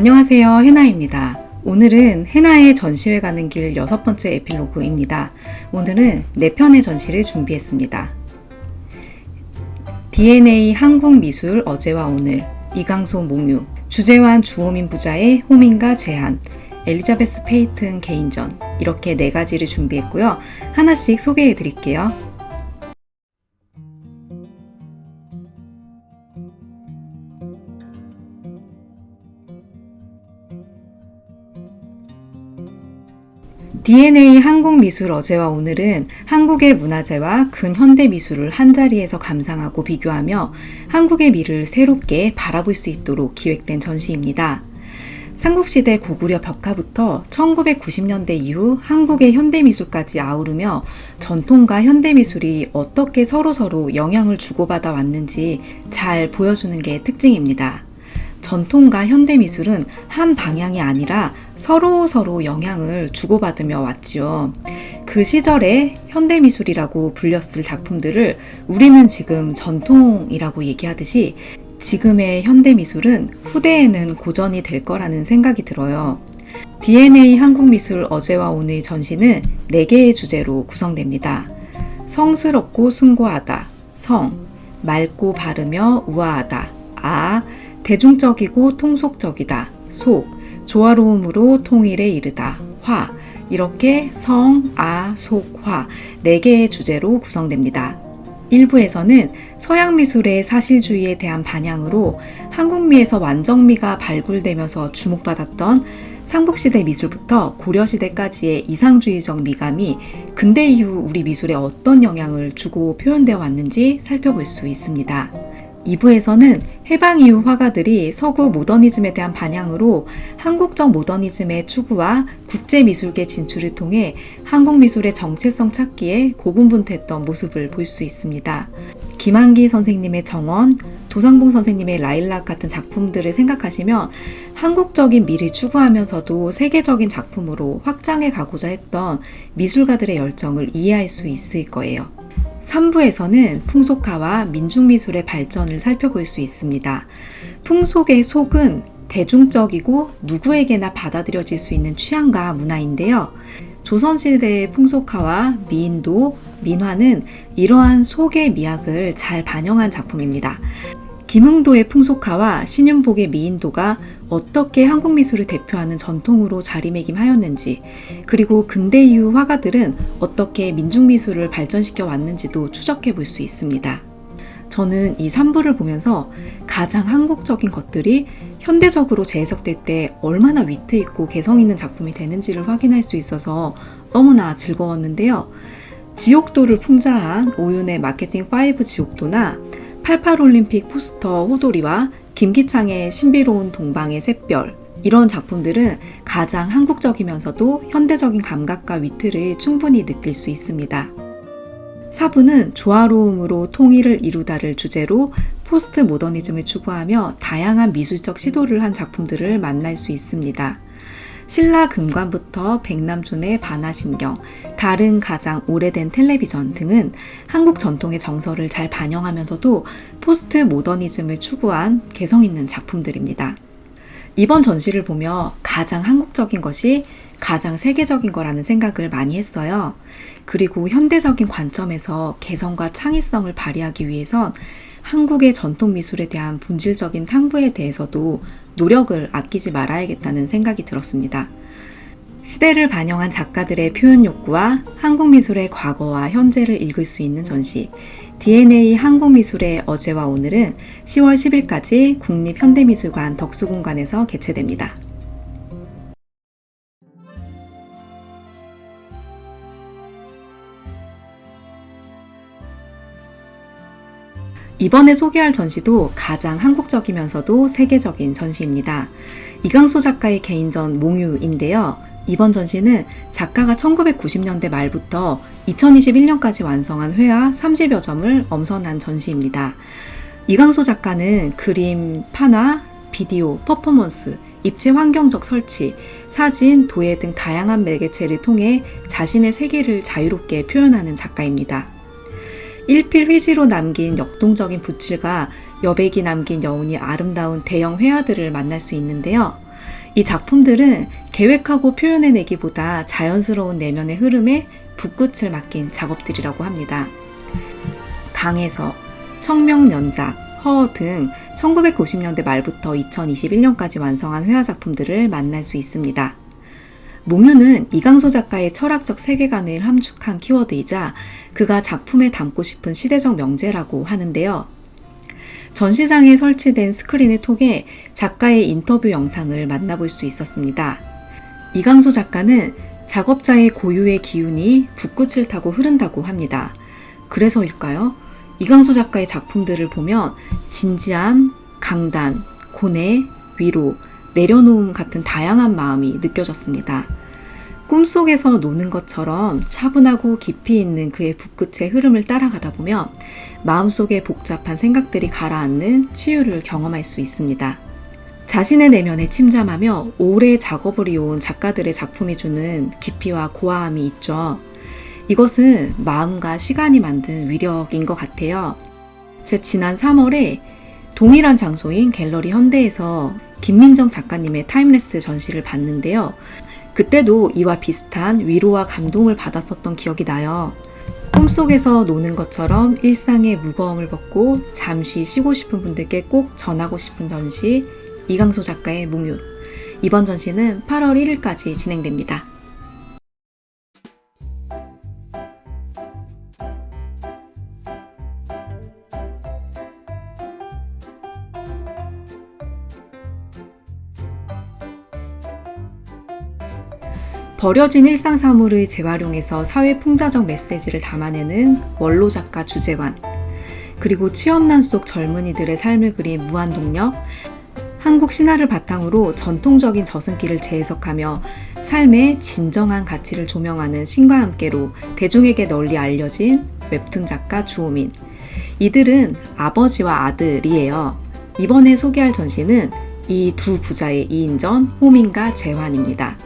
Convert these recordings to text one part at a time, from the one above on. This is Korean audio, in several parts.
안녕하세요, 해나입니다. 오늘은 해나의 전시회 가는 길 6번째 에필로그입니다. 오늘은 4편의 전시를 준비했습니다. DNA 한국미술 어제와 오늘, 이강소 몽유, 주재환 주호민 부자의 호민과 제한, 엘리자베스 페이튼 개인전, 이렇게 4가지를 준비했고요. 하나씩 소개해 드릴게요. DNA 한국미술 어제와 오늘은 한국의 문화재와 근현대 미술을 한자리에서 감상하고 비교하며 한국의 미를 새롭게 바라볼 수 있도록 기획된 전시입니다. 삼국시대 고구려 벽화부터 1990년대 이후 한국의 현대미술까지 아우르며 전통과 현대미술이 어떻게 서로서로 영향을 주고받아 왔는지 잘 보여주는 게 특징입니다. 전통과 현대미술은 한 방향이 아니라 서로 영향을 주고받으며 왔지요. 그 시절에 현대미술이라고 불렸을 작품들을 우리는 지금 전통이라고 얘기하듯이 지금의 현대미술은 후대에는 고전이 될 거라는 생각이 들어요. DNA 한국미술 어제와 오늘 전시는 4개의 주제로 구성됩니다. 성스럽고 숭고하다, 성, 맑고 바르며 우아하다, 대중적이고 통속적이다, 속, 조화로움으로 통일에 이르다, 화, 이렇게 성, 속, 화 4개의 주제로 구성됩니다. 1부에서는 서양미술의 사실주의에 대한 반향으로 한국미에서 완성미가 발굴되면서 주목받았던 삼국시대 미술부터 고려시대까지의 이상주의적 미감이 근대 이후 우리 미술에 어떤 영향을 주고 표현되어 왔는지 살펴볼 수 있습니다. 2부에서는 해방 이후 화가들이 서구 모더니즘에 대한 반향으로 한국적 모더니즘의 추구와 국제미술계 진출을 통해 한국 미술의 정체성 찾기에 고군분투했던 모습을 볼 수 있습니다. 김한기 선생님의 정원, 도상봉 선생님의 라일락 같은 작품들을 생각하시면 한국적인 미를 추구하면서도 세계적인 작품으로 확장해 가고자 했던 미술가들의 열정을 이해할 수 있을 거예요. 3부에서는 풍속화와 민중미술의 발전을 살펴볼 수 있습니다. 풍속의 속은 대중적이고 누구에게나 받아들여질 수 있는 취향과 문화인데요. 조선시대의 풍속화와 미인도, 민화는 이러한 속의 미학을 잘 반영한 작품입니다. 김흥도의 풍속화와 신윤복의 미인도가 어떻게 한국 미술을 대표하는 전통으로 자리매김하였는지, 그리고 근대 이후 화가들은 어떻게 민중미술을 발전시켜 왔는지도 추적해 볼 수 있습니다. 저는 이 3부를 보면서 가장 한국적인 것들이 현대적으로 재해석될 때 얼마나 위트 있고 개성 있는 작품이 되는지를 확인할 수 있어서 너무나 즐거웠는데요. 지옥도를 풍자한 오윤의 마케팅 5 지옥도나 88올림픽 포스터 호돌이와 김기창의 신비로운 동방의 샛별, 이런 작품들은 가장 한국적이면서도 현대적인 감각과 위트를 충분히 느낄 수 있습니다. 4부는 조화로움으로 통일을 이루다를 주제로 포스트 모더니즘을 추구하며 다양한 미술적 시도를 한 작품들을 만날 수 있습니다. 신라 금관부터 백남준의 반화심경, 다른 가장 오래된 텔레비전 등은 한국 전통의 정서를 잘 반영하면서도 포스트 모더니즘을 추구한 개성 있는 작품들입니다. 이번 전시를 보며 가장 한국적인 것이 가장 세계적인 거라는 생각을 많이 했어요. 그리고 현대적인 관점에서 개성과 창의성을 발휘하기 위해선 한국의 전통 미술에 대한 본질적인 탐구에 대해서도 노력을 아끼지 말아야겠다는 생각이 들었습니다. 시대를 반영한 작가들의 표현 욕구와 한국 미술의 과거와 현재를 읽을 수 있는 전시, DNA 한국 미술의 어제와 오늘은 10월 10일까지 국립현대미술관 덕수공간에서 개최됩니다. 이번에 소개할 전시도 가장 한국적이면서도 세계적인 전시입니다. 이강소 작가의 개인전 몽유인데요. 이번 전시는 작가가 1990년대 말부터 2021년까지 완성한 회화 30여 점을 엄선한 전시입니다. 이강소 작가는 그림, 판화, 비디오, 퍼포먼스, 입체 환경적 설치, 사진, 도예 등 다양한 매개체를 통해 자신의 세계를 자유롭게 표현하는 작가입니다. 일필 휘지로 남긴 역동적인 붓질과 여백이 남긴 여운이 아름다운 대형 회화들을 만날 수 있는데요. 이 작품들은 계획하고 표현해내기보다 자연스러운 내면의 흐름에 붓끝을 맡긴 작업들이라고 합니다. 강에서, 청명연작, 허 등 1990년대 말부터 2021년까지 완성한 회화 작품들을 만날 수 있습니다. 몽유는 이강소 작가의 철학적 세계관을 함축한 키워드이자 그가 작품에 담고 싶은 시대적 명제라고 하는데요. 전시장에 설치된 스크린을 통해 작가의 인터뷰 영상을 만나볼 수 있었습니다. 이강소 작가는 작업자의 고유의 기운이 붓끝을 타고 흐른다고 합니다. 그래서일까요? 이강소 작가의 작품들을 보면 진지함, 강단, 고뇌, 위로, 내려놓음 같은 다양한 마음이 느껴졌습니다. 꿈속에서 노는 것처럼 차분하고 깊이 있는 그의 붓끝의 흐름을 따라가다 보면 마음속에 복잡한 생각들이 가라앉는 치유를 경험할 수 있습니다. 자신의 내면에 침잠하며 오래 작업을 이어온 작가들의 작품이 주는 깊이와 고화함이 있죠. 이것은 마음과 시간이 만든 위력인 것 같아요. 제 지난 3월에 동일한 장소인 갤러리 현대에서 김민정 작가님의 타임레스 전시를 봤는데요. 그때도 이와 비슷한 위로와 감동을 받았었던 기억이 나요. 꿈속에서 노는 것처럼 일상의 무거움을 벗고 잠시 쉬고 싶은 분들께 꼭 전하고 싶은 전시, 이강소 작가의 몽유. 이번 전시는 8월 1일까지 진행됩니다. 버려진 일상 사물을 재활용해서 사회 풍자적 메시지를 담아내는 원로 작가 주재환, 그리고 취업난 속 젊은이들의 삶을 그린 무한동력, 한국 신화를 바탕으로 전통적인 저승길을 재해석하며 삶의 진정한 가치를 조명하는 신과 함께로 대중에게 널리 알려진 웹툰 작가 주호민. 이들은 아버지와 아들이에요. 이번에 소개할 전시는 이 두 부자의 2인전 호민과 재환입니다.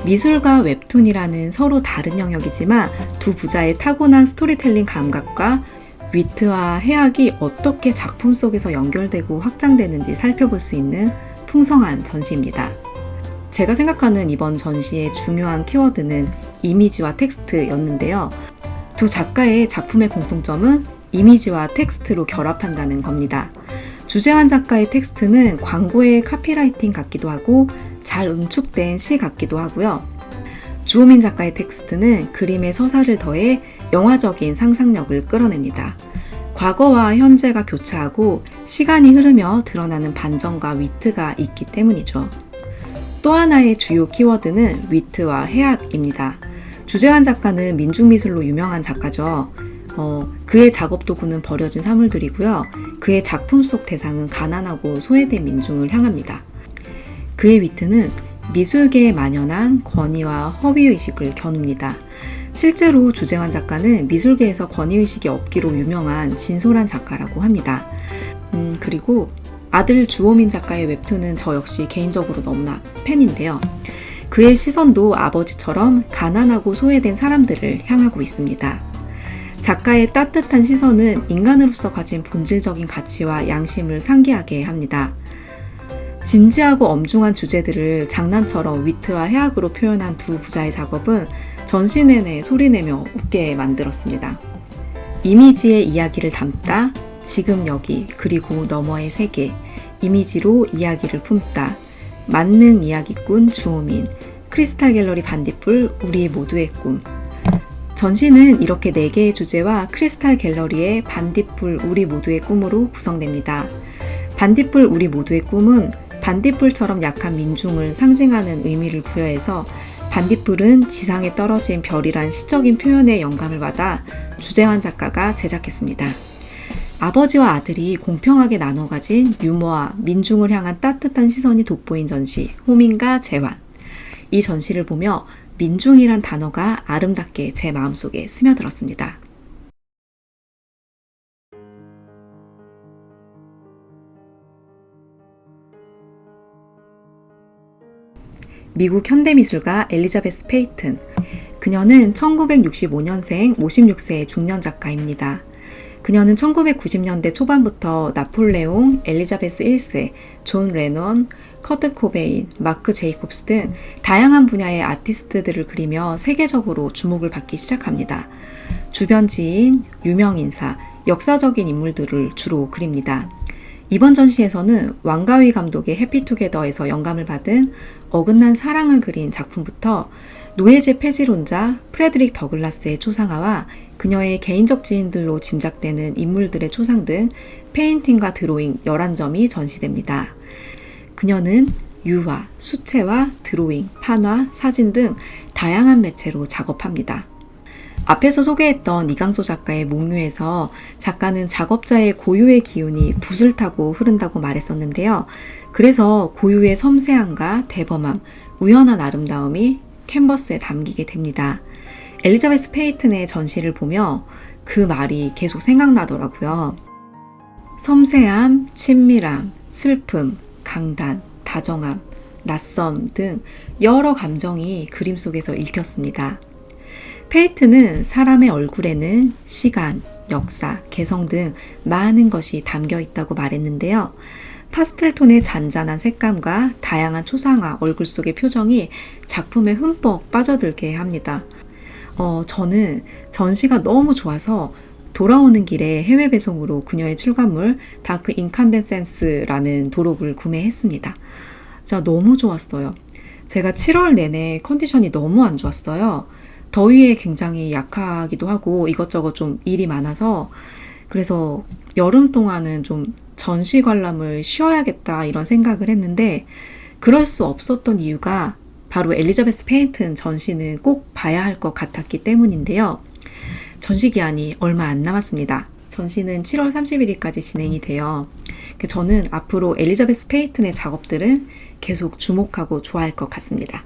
미술과 웹툰이라는 서로 다른 영역이지만 두 부자의 타고난 스토리텔링 감각과 위트와 해학이 어떻게 작품 속에서 연결되고 확장되는지 살펴볼 수 있는 풍성한 전시입니다. 제가 생각하는 이번 전시의 중요한 키워드는 이미지와 텍스트였는데요. 두 작가의 작품의 공통점은 이미지와 텍스트로 결합한다는 겁니다. 주재환 작가의 텍스트는 광고의 카피라이팅 같기도 하고 잘 응축된 시 같기도 하고요. 주호민 작가의 텍스트는 그림의 서사를 더해 영화적인 상상력을 끌어냅니다. 과거와 현재가 교차하고 시간이 흐르며 드러나는 반전과 위트가 있기 때문이죠. 또 하나의 주요 키워드는 위트와 해학입니다. 주재환 작가는 민중미술로 유명한 작가죠. 그의 작업 도구는 버려진 사물들이고요. 그의 작품 속 대상은 가난하고 소외된 민중을 향합니다. 그의 위트는 미술계에 만연한 권위와 허위의식을 겨눕니다. 실제로 주재환 작가는 미술계에서 권위의식이 없기로 유명한 진솔한 작가라고 합니다. 그리고 아들 주호민 작가의 웹툰은 저 역시 개인적으로 너무나 팬인데요. 그의 시선도 아버지처럼 가난하고 소외된 사람들을 향하고 있습니다. 작가의 따뜻한 시선은 인간으로서 가진 본질적인 가치와 양심을 상기하게 합니다. 진지하고 엄중한 주제들을 장난처럼 위트와 해학으로 표현한 두 부자의 작업은 전시 내내 소리내며 웃게 만들었습니다. 이미지의 이야기를 담다, 지금 여기, 그리고 너머의 세계, 이미지로 이야기를 품다, 만능 이야기꾼 주호민, 크리스탈 갤러리 반딧불, 우리 모두의 꿈. 전시는 이렇게 4개의 주제와 크리스탈 갤러리의 반딧불, 우리 모두의 꿈으로 구성됩니다. 반딧불, 우리 모두의 꿈은 반딧불처럼 약한 민중을 상징하는 의미를 부여해서 반딧불은 지상에 떨어진 별이란 시적인 표현에 영감을 받아 주재환 작가가 제작했습니다. 아버지와 아들이 공평하게 나눠 가진 유머와 민중을 향한 따뜻한 시선이 돋보인 전시, 호민과 재환. 이 전시를 보며 민중이란 단어가 아름답게 제 마음속에 스며들었습니다. 미국 현대미술가 엘리자베스 페이튼. 그녀는 1965년생 56세의 중년 작가입니다. 그녀는 1990년대 초반부터 나폴레옹, 엘리자베스 1세, 존 레논, 커트 코베인, 마크 제이콥스 등 다양한 분야의 아티스트들을 그리며 세계적으로 주목을 받기 시작합니다. 주변 지인, 유명 인사, 역사적인 인물들을 주로 그립니다. 이번 전시에서는 왕가위 감독의 해피투게더에서 영감을 받은 어긋난 사랑을 그린 작품부터 노예제 폐지론자 프레드릭 더글라스의 초상화와 그녀의 개인적 지인들로 짐작되는 인물들의 초상 등 페인팅과 드로잉 11점이 전시됩니다. 그녀는 유화, 수채화, 드로잉, 판화, 사진 등 다양한 매체로 작업합니다. 앞에서 소개했던 이강소 작가의 목류에서 작가는 작업자의 고유의 기운이 붓을 타고 흐른다고 말했었는데요. 그래서 고유의 섬세함과 대범함, 우연한 아름다움이 캔버스에 담기게 됩니다. 엘리자베스 페이튼의 전시를 보며 그 말이 계속 생각나더라고요. 섬세함, 친밀함, 슬픔, 강단, 다정함, 낯섦 등 여러 감정이 그림 속에서 읽혔습니다. 페이튼은 사람의 얼굴에는 시간, 역사, 개성 등 많은 것이 담겨 있다고 말했는데요. 파스텔톤의 잔잔한 색감과 다양한 초상화, 얼굴 속의 표정이 작품에 흠뻑 빠져들게 합니다. 저는 전시가 너무 좋아서 돌아오는 길에 해외 배송으로 그녀의 출간물 다크 인칸데센스라는 도록을 구매했습니다. 진짜 너무 좋았어요. 제가 7월 내내 컨디션이 너무 안 좋았어요. 더위에 굉장히 약하기도 하고 이것저것 좀 일이 많아서 그래서 여름 동안은 좀 전시 관람을 쉬어야겠다 이런 생각을 했는데 그럴 수 없었던 이유가 바로 엘리자베스 페이튼 전시는 꼭 봐야 할 것 같았기 때문인데요. 전시 기한이 얼마 안 남았습니다. 전시는 7월 31일까지 진행이 돼요. 저는 앞으로 엘리자베스 페이튼의 작업들은 계속 주목하고 좋아할 것 같습니다.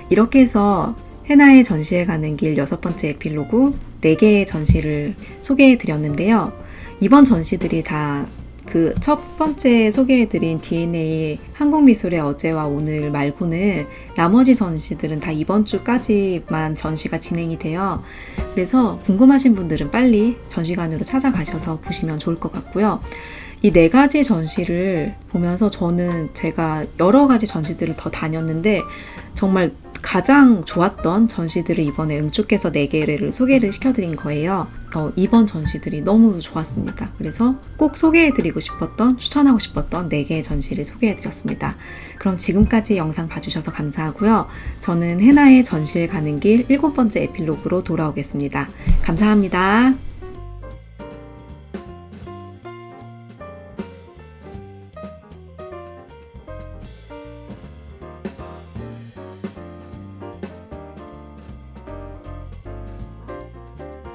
이렇게 해서 헤나의 전시에 가는 길 6번째 에필로그 4개의 전시를 소개해 드렸는데요. 이번 전시들이 다 그 첫 번째 소개해드린 DNA 한국미술의 어제와 오늘 말고는 나머지 전시들은 다 이번 주까지만 전시가 진행이 돼요. 그래서 궁금하신 분들은 빨리 전시관으로 찾아가셔서 보시면 좋을 것 같고요. 이 4가지 전시를 보면서 저는 제가 여러 가지 전시들을 더 다녔는데 정말 가장 좋았던 전시들을 이번에 응축해서 4개를 소개를 시켜드린 거예요. 이번 전시들이 너무 좋았습니다. 그래서 꼭 소개해드리고 싶었던, 추천하고 싶었던 4개의 전시를 소개해드렸습니다. 그럼 지금까지 영상 봐주셔서 감사하고요. 저는 헤나의 전시회 가는 길 7번째 에필로그로 돌아오겠습니다. 감사합니다.